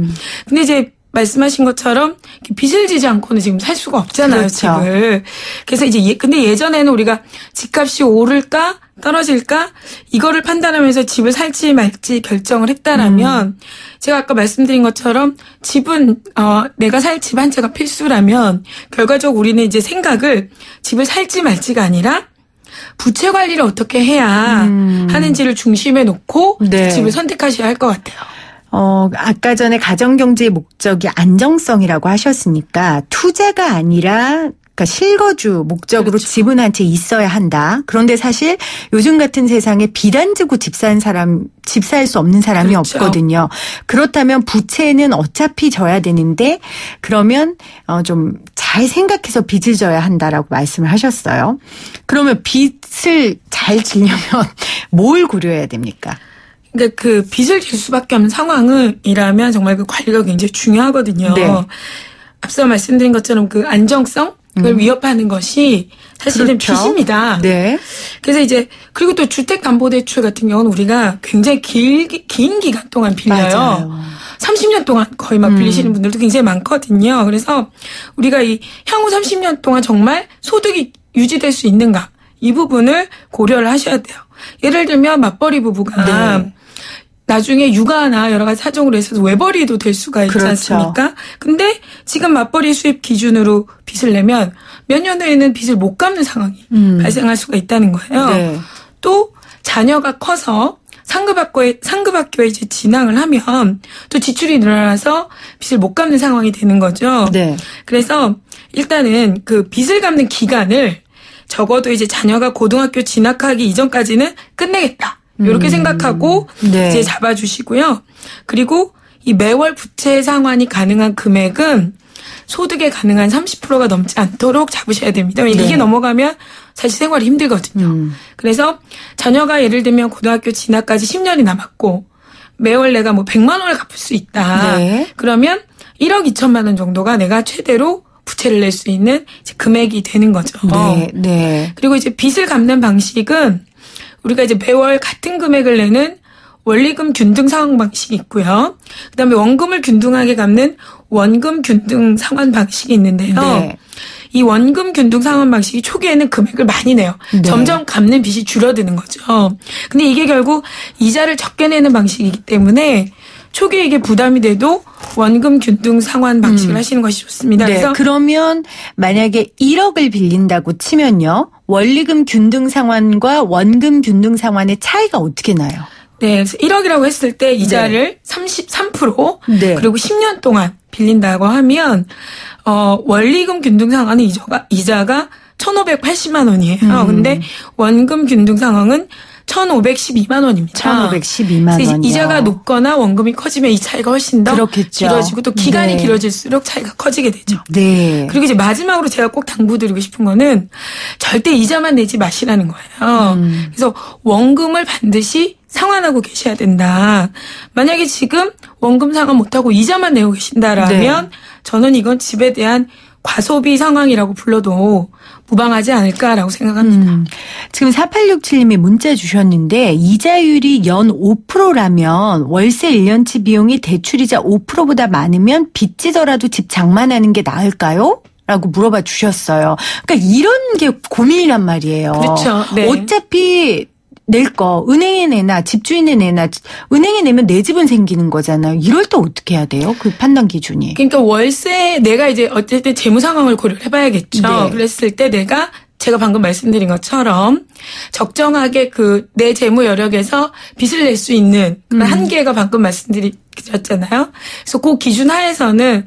근데 이제 말씀하신 것처럼 빚을 지지 않고는 지금 살 수가 없잖아요, 그렇죠. 집을. 그래서 이제 근데 예전에는 우리가 집값이 오를까 떨어질까 이거를 판단하면서 집을 살지 말지 결정을 했다라면 제가 아까 말씀드린 것처럼 집은 내가 살 집 한 채가 필수라면 결과적으로 우리는 이제 생각을 집을 살지 말지가 아니라 부채 관리를 어떻게 해야 하는지를 중심에 놓고 네. 집을 선택하셔야 할 것 같아요. 아까 전에 가정경제의 목적이 안정성이라고 하셨으니까 투자가 아니라 그러니까 실거주 목적으로 그렇죠. 집은 한 채 있어야 한다. 그런데 사실 요즘 같은 세상에 빚 안 지고 집 살 수 없는 사람이 그렇죠. 없거든요. 그렇다면 부채는 어차피 져야 되는데 그러면 좀 잘 생각해서 빚을 져야 한다라고 말씀을 하셨어요. 그러면 빚을 잘 지려면 뭘 고려해야 됩니까? 그러니까 그 빚을 질 수밖에 없는 상황이라면 정말 그 관리가 굉장히 중요하거든요. 네. 앞서 말씀드린 것처럼 그 안정성을 위협하는 것이 사실은 그렇죠. 빚입니다. 네. 그래서 이제 그리고 또 주택담보대출 같은 경우는 우리가 굉장히 긴 기간 동안 빌려요. 맞아요. 30년 동안 거의 막 빌리시는 분들도 굉장히 많거든요. 그래서 우리가 이 향후 30년 동안 정말 소득이 유지될 수 있는가 이 부분을 고려를 하셔야 돼요. 예를 들면 맞벌이 부부가 네. 나중에 육아나 여러 가지 사정으로 해서 외벌이도 될 수가 있지 그렇죠. 않습니까? 근데 지금 맞벌이 수입 기준으로 빚을 내면 몇 년 후에는 빚을 못 갚는 상황이 발생할 수가 있다는 거예요. 네. 또 자녀가 커서 상급학교에 이제 진학을 하면 또 지출이 늘어나서 빚을 못 갚는 상황이 되는 거죠. 네. 그래서 일단은 그 빚을 갚는 기간을 적어도 이제 자녀가 고등학교 진학하기 이전까지는 끝내겠다. 이렇게 생각하고 네. 이제 잡아주시고요. 그리고 이 매월 부채 상환이 가능한 금액은 소득의 가능한 30%가 넘지 않도록 잡으셔야 됩니다. 네. 이게 넘어가면 사실 생활이 힘들거든요. 그래서 자녀가 예를 들면 고등학교 진학까지 10년이 남았고 매월 내가 뭐 100만 원을 갚을 수 있다. 네. 그러면 1억 2천만 원 정도가 내가 최대로 부채를 낼 수 있는 이제 금액이 되는 거죠. 네. 네. 그리고 이제 빚을 갚는 방식은 우리가 이제 매월 같은 금액을 내는 원리금 균등 상환 방식이 있고요. 그다음에 원금을 균등하게 갚는 원금 균등 상환 방식이 있는데요. 네. 이 원금 균등 상환 방식이 초기에는 금액을 많이 내요. 네. 점점 갚는 빚이 줄어드는 거죠. 근데 이게 결국 이자를 적게 내는 방식이기 때문에 초기에 이게 부담이 돼도 원금 균등 상환 방식을 하시는 것이 좋습니다. 네. 그래서 그러면 만약에 1억을 빌린다고 치면요. 원리금 균등 상환과 원금 균등 상환의 차이가 어떻게 나요? 네, 그래서 1억이라고 했을 때 이자를 33% 네. 그리고 10년 동안 빌린다고 하면 원리금 균등 상환은 이자가 1,580만 원이에요. 근데 원금 균등 상환은 1,512만 원입니다. 1,512만 그래서 원이요. 이자가 높거나 원금이 커지면 이 차이가 훨씬 더 그렇겠죠. 길어지고 또 기간이 네. 길어질수록 차이가 커지게 되죠. 네. 그리고 이제 마지막으로 제가 꼭 당부드리고 싶은 거는 절대 이자만 내지 마시라는 거예요. 그래서 원금을 반드시 상환하고 계셔야 된다. 만약에 지금 원금 상환 못하고 이자만 내고 계신다라면 네. 저는 이건 집에 대한 과소비 상황이라고 불러도 무방하지 않을까라고 생각합니다. 지금 4867님이 문자 주셨는데 이자율이 연 5%라면 월세 1년치 비용이 대출이자 5%보다 많으면 빚지더라도 집 장만하는 게 나을까요? 라고 물어봐 주셨어요. 그러니까 이런 게 고민이란 말이에요. 그렇죠. 네. 어차피 낼 거 은행에 내나 집주인에 내나 은행에 내면 내 집은 생기는 거잖아요. 이럴 때 어떻게 해야 돼요? 그 판단 기준이. 그러니까 월세 내가 이제 어쨌든 재무 상황을 고려를 해봐야겠죠. 네. 그랬을 때 제가 방금 말씀드린 것처럼 적정하게 내 재무 여력에서 빚을 낼 수 있는 그런 한계가 방금 말씀드렸잖아요. 그래서 그 기준 하에서는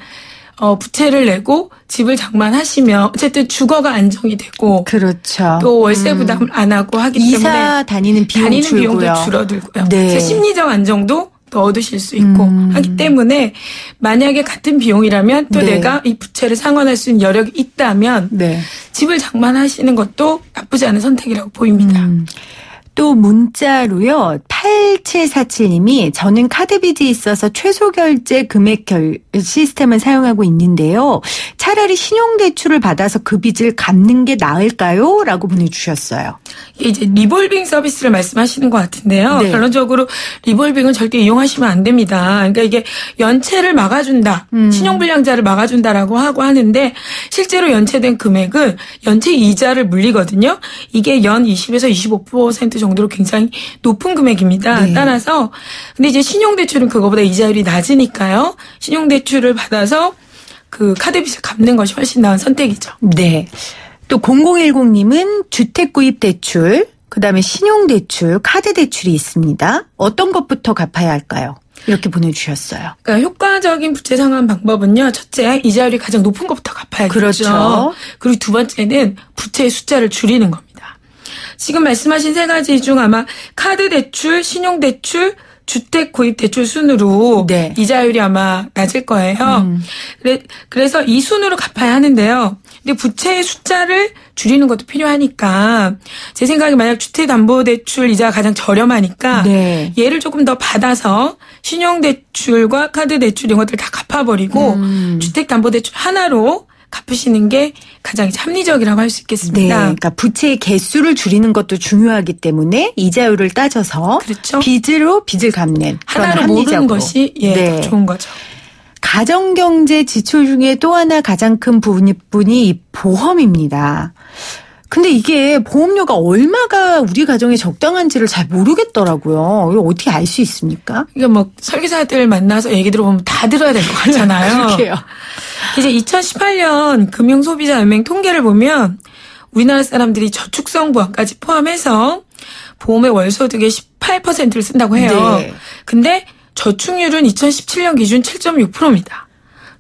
부채를 내고 집을 장만하시면 어쨌든 주거가 안정이 되고 그렇죠. 또 월세 부담을 안 하고 하기 때문에 이사 다니는 비용도 줄어들고요. 네. 그래서 심리적 안정도 더 얻으실 수 있고 하기 때문에 만약에 같은 비용이라면 또 네. 내가 이 부채를 상환할 수 있는 여력이 있다면 네. 집을 장만하시는 것도 나쁘지 않은 선택이라고 보입니다. 또 문자로요. 8747님이 저는 카드빚이 있어서 최소 결제 금액 시스템을 사용하고 있는데요. 차라리 신용대출을 받아서 그 빚을 갚는 게 나을까요? 라고 보내주셨어요. 이제 리볼빙 서비스를 말씀하시는 것 같은데요. 네. 결론적으로 리볼빙은 절대 이용하시면 안 됩니다. 그러니까 이게 연체를 막아준다. 신용불량자를 막아준다라고 하는데 실제로 연체된 금액은 연체 이자를 물리거든요. 이게 연 20에서 25% 정도로 굉장히 높은 금액입니다. 네. 따라서 근데 이제 신용대출은 그거보다 이자율이 낮으니까요. 신용대출을 받아서 그 카드빚을 갚는 것이 훨씬 나은 선택이죠. 네. 또 0010님은 주택구입대출, 그다음에 신용대출, 카드대출이 있습니다. 어떤 것부터 갚아야 할까요? 이렇게 보내주셨어요. 그러니까 효과적인 부채 상환 방법은요. 첫째, 이자율이 가장 높은 것부터 갚아야겠죠. 그렇죠. 그리고 두 번째는 부채의 숫자를 줄이는 겁니다. 지금 말씀하신 세 가지 중 아마 카드대출, 신용대출, 주택구입대출 순으로 네. 이자율이 아마 낮을 거예요. 그래서 이 순으로 갚아야 하는데요. 근데 부채의 숫자를 줄이는 것도 필요하니까 제 생각에 만약 주택담보대출 이자가 가장 저렴하니까 네. 얘를 조금 더 받아서 신용대출과 카드대출 이런 것들 다 갚아버리고 주택담보대출 하나로 갚으시는 게 가장 합리적이라고 할 수 네. 있겠습니다. 그러니까 부채의 개수를 줄이는 것도 중요하기 때문에 이자율을 따져서 그렇죠. 빚을 갚는 하나로 모르는 것이 네. 더 좋은 거죠. 가정경제 지출 중에 또 하나 가장 큰 부분이 이 보험입니다. 근데 이게 보험료가 얼마가 우리 가정에 적당한지를 잘 모르겠더라고요. 이거 어떻게 알 수 있습니까? 이게 뭐 설계사들 만나서 얘기 들어보면 다 들어야 될 것 같잖아요. 그러게요. 이제 2018년 금융소비자연맹 통계를 보면 우리나라 사람들이 저축성 부합까지 포함해서 보험의 월소득의 18%를 쓴다고 해요. 네. 근데 저축률은 2017년 기준 7.6%입니다.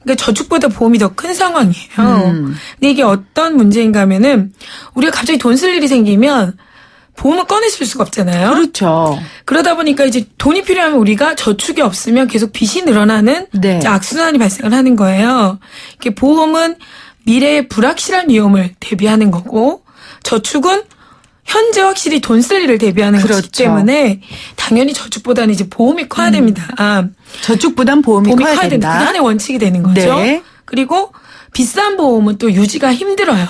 그러니까 저축보다 보험이 더 큰 상황이에요. 근데 이게 어떤 문제인가 하면은 우리가 갑자기 돈 쓸 일이 생기면 보험을 꺼내 쓸 수가 없잖아요. 그렇죠. 그러다 보니까 이제 돈이 필요하면 우리가 저축이 없으면 계속 빚이 늘어나는 네. 악순환이 발생을 하는 거예요. 이게 보험은 미래의 불확실한 위험을 대비하는 거고 저축은 현재 확실히 돈 쓸 일을 대비하는 그렇죠. 것이기 때문에 당연히 저축보다는 이제 보험이 커야 됩니다. 저축보단 보험이 커야 된다. 그게 하나의 원칙이 되는 거죠. 네. 그리고 비싼 보험은 또 유지가 힘들어요.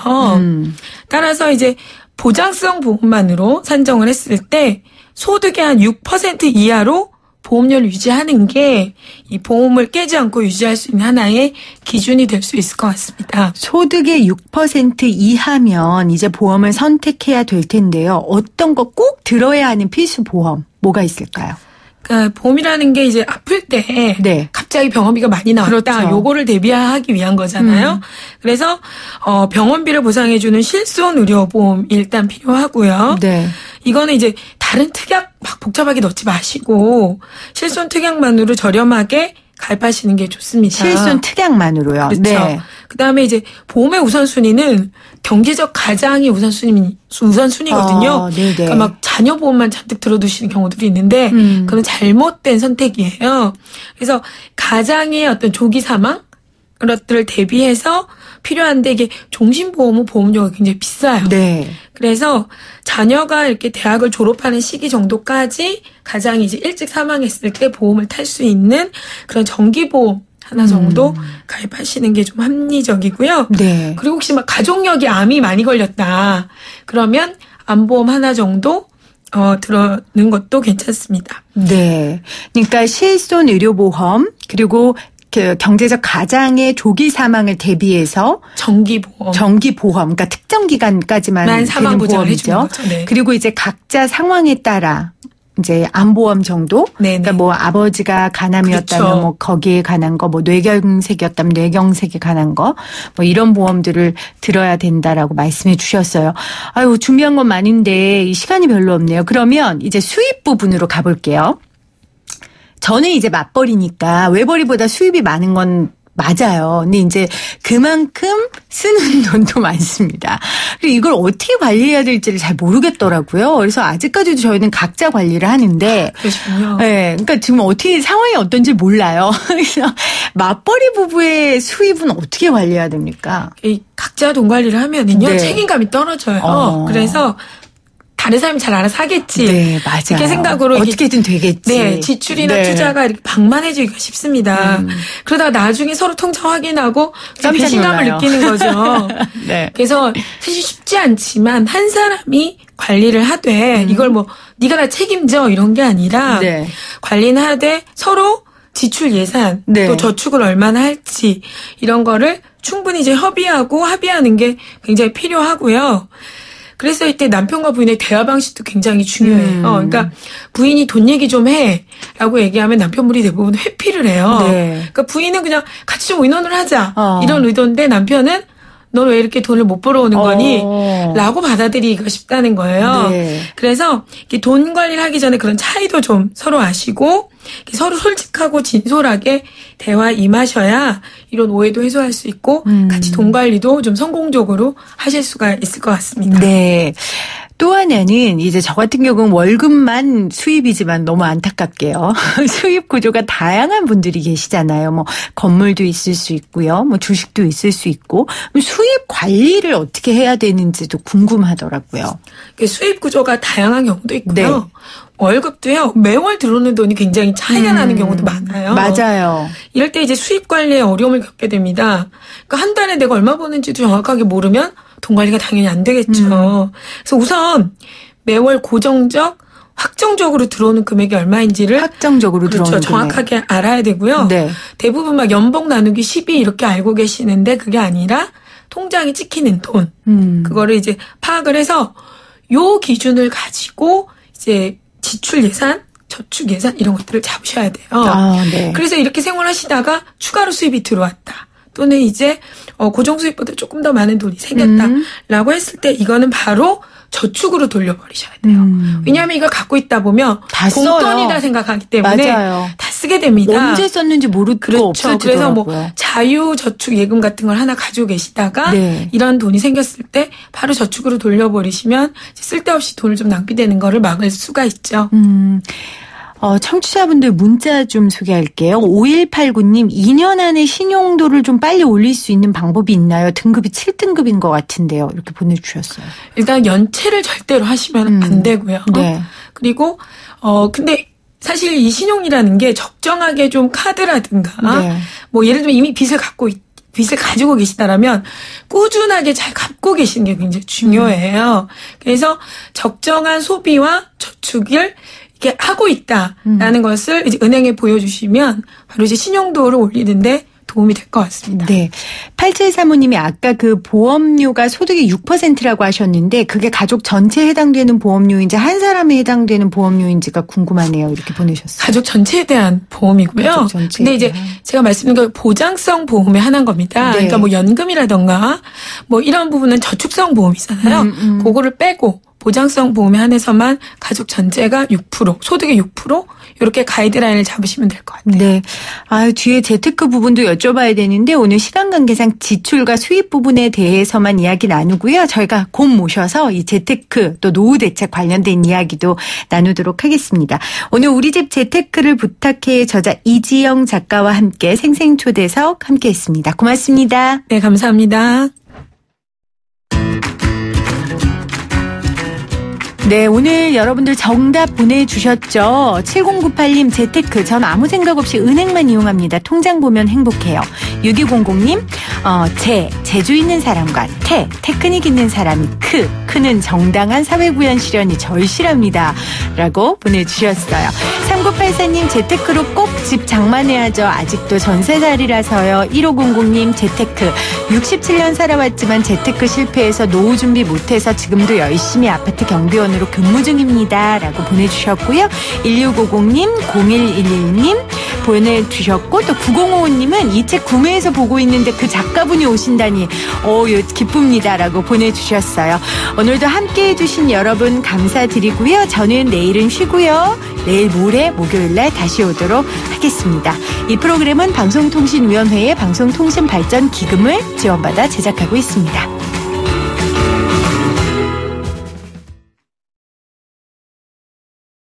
따라서 이제 보장성 보험만으로 산정을 했을 때 소득의 한 6% 이하로 보험료를 유지하는 게 이 보험을 깨지 않고 유지할 수 있는 하나의 기준이 될 수 있을 것 같습니다. 소득의 6% 이하면 이제 보험을 선택해야 될 텐데요. 어떤 거 꼭 들어야 하는 필수 보험 뭐가 있을까요? 그러니까 보험이라는 게 이제 아플 때 네. 갑자기 병원비가 많이 나왔다. 그렇죠. 요거를 대비하기 위한 거잖아요. 그래서 병원비를 보상해주는 실손 의료보험이 일단 필요하고요. 네. 이거는 이제 다른 특약 막 복잡하게 넣지 마시고 실손 특약만으로 저렴하게 가입하시는 게 좋습니다. 실손 특약만으로요. 그렇죠. 네. 그다음에 이제 보험의 우선순위는 경제적 가장이 우선순위거든요. 네네. 그러니까 막 자녀 보험만 잔뜩 들어두시는 경우들이 있는데 그건 잘못된 선택이에요. 그래서 가장의 어떤 조기 사망 것들을 대비해서 필요한데 이게 종신보험은 보험료가 굉장히 비싸요. 네. 그래서 자녀가 이렇게 대학을 졸업하는 시기 정도까지 가장이 이제 일찍 사망했을 때 보험을 탈 수 있는 그런 정기보험 하나 정도 가입하시는 게 좀 합리적이고요. 네. 그리고 혹시 막 가족력이 암이 많이 걸렸다. 그러면 암보험 하나 정도 들어는 것도 괜찮습니다. 네. 그러니까 실손 의료보험 그리고 그 경제적 가장의 조기 사망을 대비해서 정기보험, 그러니까 특정 기간까지만 되는 보험이죠. 네. 그리고 이제 각자 상황에 따라 이제 암보험 정도, 그러니까 뭐 아버지가 간암이었다면 그렇죠. 뭐 거기에 관한 거, 뭐 뇌경색이었다면 뇌경색에 관한 거, 뭐 이런 보험들을 들어야 된다라고 말씀해 주셨어요. 아유, 준비한 건 많은데 이 시간이 별로 없네요. 그러면 이제 수입 부분으로 가볼게요. 저는 이제 맞벌이니까 외벌이보다 수입이 많은 건 맞아요. 근데 이제 그만큼 쓰는 돈도 많습니다. 그리고 이걸 어떻게 관리해야 될지를 잘 모르겠더라고요. 그래서 아직까지도 저희는 각자 관리를 하는데. 그렇군요. 네. 그러니까 지금 어떻게 상황이 어떤지 몰라요. 그래서 맞벌이 부부의 수입은 어떻게 관리해야 됩니까? 이 각자 돈 관리를 하면은요. 네. 책임감이 떨어져요. 그래서 다른 사람이 잘 알아서 하겠지. 네, 맞아요. 이렇게 생각으로 어떻게든 되겠지. 네, 지출이나 투자가 이렇게 방만해지기가 쉽습니다. 그러다가 나중에 서로 통장 확인하고 배신감을 느끼는 거죠. 네. 그래서 사실 쉽지 않지만 한 사람이 관리를 하되 이걸 뭐 네가 다 책임져 이런 게 아니라 관리는 하되 서로 지출 예산 또 저축을 얼마나 할지 이런 거를 충분히 이제 협의하고 합의하는 게 굉장히 필요하고요. 그래서 이때 남편과 부인의 대화 방식도 굉장히 중요해요. 그러니까 부인이 돈 얘기 좀 해라고 얘기하면 남편분이 대부분 회피를 해요. 그러니까 부인은 그냥 같이 좀 의논을 하자 이런 의도인데 남편은 넌 왜 이렇게 돈을 못 벌어오는 거니? 라고 받아들이기가 쉽다는 거예요. 그래서 돈 관리를 하기 전에 그런 차이도 좀 서로 아시고 서로 솔직하고 진솔하게 대화 임하셔야 이런 오해도 해소할 수 있고 같이 돈 관리도 좀 성공적으로 하실 수가 있을 것 같습니다. 네. 또 하나는 이제 저 같은 경우는 월급만 수입이지만 너무 안타깝게요. 수입 구조가 다양한 분들이 계시잖아요. 뭐 건물도 있을 수 있고요. 뭐 주식도 있을 수 있고 수입 관리를 어떻게 해야 되는지도 궁금하더라고요. 수입 구조가 다양한 경우도 있고요. 월급도요. 매월 들어오는 돈이 굉장히 차이가 나는 경우도 많아요. 맞아요. 이럴 때 이제 수입 관리에 어려움을 겪게 됩니다. 그러니까 한 달에 내가 얼마 버는지도 정확하게 모르면 돈 관리가 당연히 안 되겠죠. 그래서 우선 매월 고정적 확정적으로 들어오는 금액이 얼마인지를 확정적으로 들어오는 정확하게 금액. 알아야 되고요. 대부분 막 연봉 나누기 12 이렇게 알고 계시는데 그게 아니라 통장에 찍히는 돈 그거를 이제 파악을 해서 요 기준을 가지고 이제 지출 예산, 저축 예산 이런 것들을 잡으셔야 돼요. 그래서 이렇게 생활하시다가 추가로 수입이 들어왔다. 또는 이제 고정 수입보다 조금 더 많은 돈이 생겼다라고 했을 때 이거는 바로 저축으로 돌려버리셔야 돼요. 왜냐하면 이걸 갖고 있다 보면 다 공돈이다 생각하기 때문에 다 쓰게 됩니다. 언제 썼는지 모르고 없어지더라고요. 그래서 뭐 자유저축 예금 같은 걸 하나 가지고 계시다가 이런 돈이 생겼을 때 바로 저축으로 돌려버리시면 쓸데없이 돈을 좀 낭비되는 거를 막을 수가 있죠. 청취자분들 문자 좀 소개할게요. 5189님 2년 안에 신용도를 좀 빨리 올릴 수 있는 방법이 있나요? 등급이 7등급인 것 같은데요. 이렇게 보내주셨어요. 일단 연체를 절대로 하시면 안 되고요. 그리고 근데 사실 이 신용이라는 게 적정하게 좀 카드라든가 뭐 예를 들면 이미 빚을 가지고 계시다라면 꾸준하게 잘 갚고 계시는 게 굉장히 중요해요. 그래서 적정한 소비와 저축을 이렇게 하고 있다라는 것을 이제 은행에 보여주시면 바로 이제 신용도를 올리는데 도움이 될 것 같습니다. 네. 8735님이 아까 그 보험료가 소득의 6%라고 하셨는데 그게 가족 전체에 해당되는 보험료인지 한 사람에 해당되는 보험료인지가 궁금하네요. 이렇게 보내셨어요. 가족 전체에 대한 보험이고요. 근데 이제 제가 말씀드린 건 보장성 보험의 하나인 겁니다. 그러니까 뭐 연금이라던가 뭐 이런 부분은 저축성 보험이잖아요. 그거를 빼고 보장성 보험에 한해서만 가족 전체가 6%, 소득의 6% 이렇게 가이드라인을 잡으시면 될 것 같아요. 네. 뒤에 재테크 부분도 여쭤봐야 되는데 오늘 시간 관계상 지출과 수입 부분에 대해서만 이야기 나누고요. 저희가 곧 모셔서 이 재테크 또 노후 대책 관련된 이야기도 나누도록 하겠습니다. 오늘 우리 집 재테크를 부탁해 저자 이지영 작가와 함께 생생초대석 함께했습니다. 고맙습니다. 네, 감사합니다. 네, 오늘 여러분들 정답 보내주셨죠. 7098님 재테크 전 아무 생각 없이 은행만 이용합니다. 통장 보면 행복해요. 6200님 제주 있는 사람과 테크닉 있는 사람이 크는 정당한 사회구현 실현이 절실합니다. 라고 보내주셨어요. 3984님 재테크로 꼭 집 장만해야죠. 아직도 전세살이라서요. 1500님 재테크 67년 살아왔지만 재테크 실패해서 노후 준비 못해서 지금도 열심히 아파트 경비원으로 근무 중입니다. 라고 보내주셨고요. 1650님 0111님 보내주셨고 또 9055님은 이 책 구매해서 보고 있는데 그 작가분이 오신다니 기쁩니다. 라고 보내주셨어요. 오늘도 함께해 주신 여러분 감사드리고요. 저는 내일은 쉬고요. 내일 모레 목요일날 다시 오도록 하겠습니다. 이 프로그램은 방송통신위원회의 방송통신발전기금을 지원받아 제작하고 있습니다.